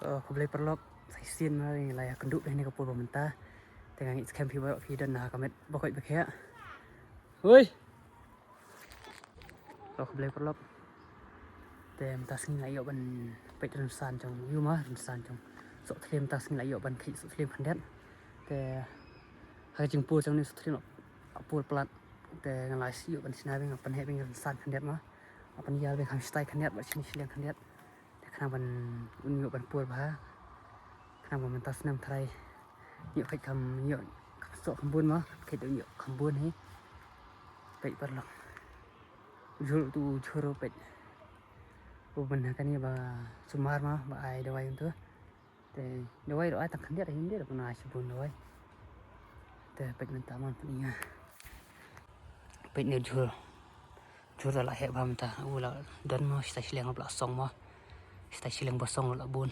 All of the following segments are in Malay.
Aku boleh perlok saya sin lah yang kenduk ini ke pulau mentah dengan it's camp people dan nah kamet pokok berkaya. Woi, aku boleh perlok. Tem tas ni lah ban pek rensan trong yuma rensan trong sok thlem tas ni lah ban khi sok thlem khandet te hai jing pu trong ni sok thlem pul plat te ngalai si ban sina beng pan he beng rensan khandet ma pan yal beng ham stai khandet ba sini siliang khandet te khana ban unyu ban pul ba khana ban tas nam thai nyu khai kam nyu sok khambun ma khai tu nyu khambun he pek perlok jur tu juro pek Bukan kan ya sumar mah ai dawai itu te dawai doai tak kandia ini dia pun ai sebun dawai te pek minta man punya pek ni jur lah he bam ta ula dan mah sta silang bla song mah sta silang basong la bun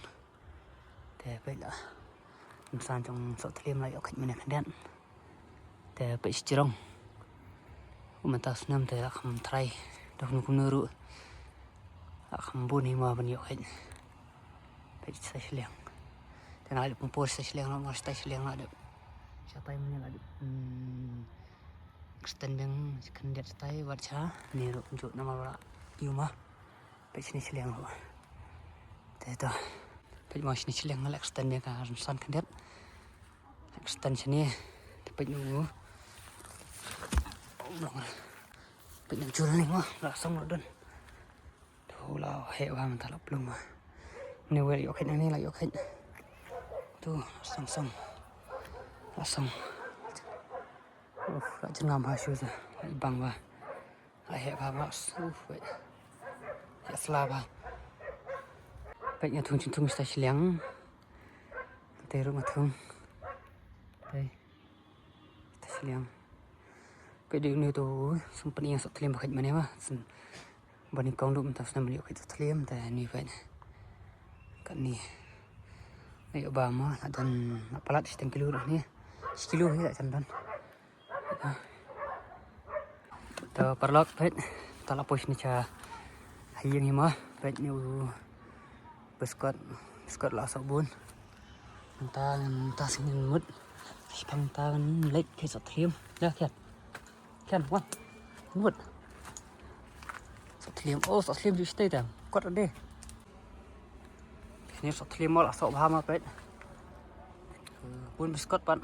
te pek lah insan trong sok thlem lai ok mana kandian te pek strong umatas nam te kham trai dak nu kunuru khambun ni ma ban yo hết pek sta silang tengah ada pun sta silang nak sta silang ada siapa yang ada extend yang kandiat stay baca ni ro unjuk nama la yuma pek sini silang ro te pek mas ni silang la extend ya kan san kandiat extend sini pek nu pek nu jul ni mah langsung lo don lah he wa man talap plum ni wel yo khen ni la yo khen tu song lasong la jengam ha shu za bang wa la he ba ba we ya slaba pek nya thung sta silang te ru ma thung te sta silang pe de ni tu sempat yang sok thlem bakhat mane ma bani kong dum tas nam liu khit thlem ta ni fa kan ni ayo ba ma dan apalat sistem kilo ni kilo hi la chandan ta parlok pet ta la pos ni cha hayeng hi ma pet ni biskot la sabun ta sin mut pang ta lek ke sok thlem ya kan wa mut thlem sok thlem ju stay tam kot ade ni sok thlem mal sok ba ma pet pun biskot pan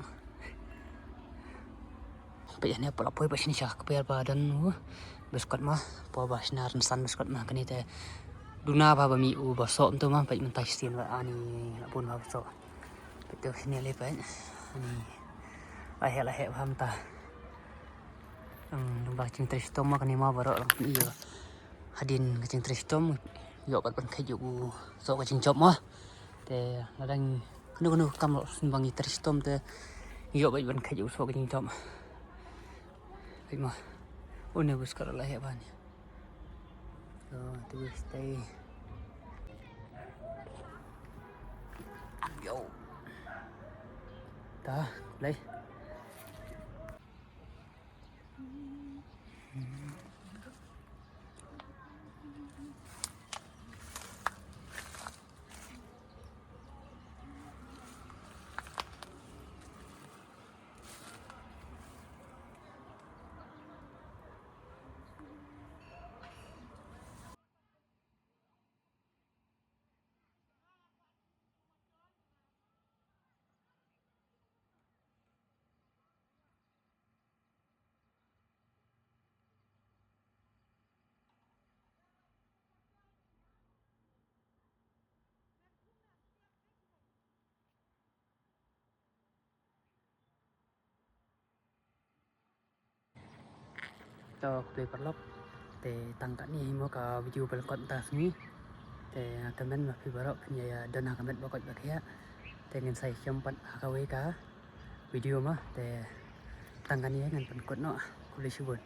pet ni pala poi pas ni cha ke per badan biskot ma po ba sinar san biskot ma kani te duna ba mi u ba sok tu ma pet mentai sin wa ani la pun ba sok pet tu ni le pet ani la he ba ta ba ching tristom ma kani ma baro iya hadin kacing tristom yo kat ban khai yu so kacing chop ma te ladang kenu kam lo simbang tristom te yo ban khai yu so kacing chop ai ma one bus kar la he ban so tu stay yo ta lấy cho play parlok te tangkat ni mo ka video balkot tas ni te comment ma phi barok nya dona comment bakot bakya te ngin sai champat ka we ka video ma te tangkat ni ngan pen kot no kulishubun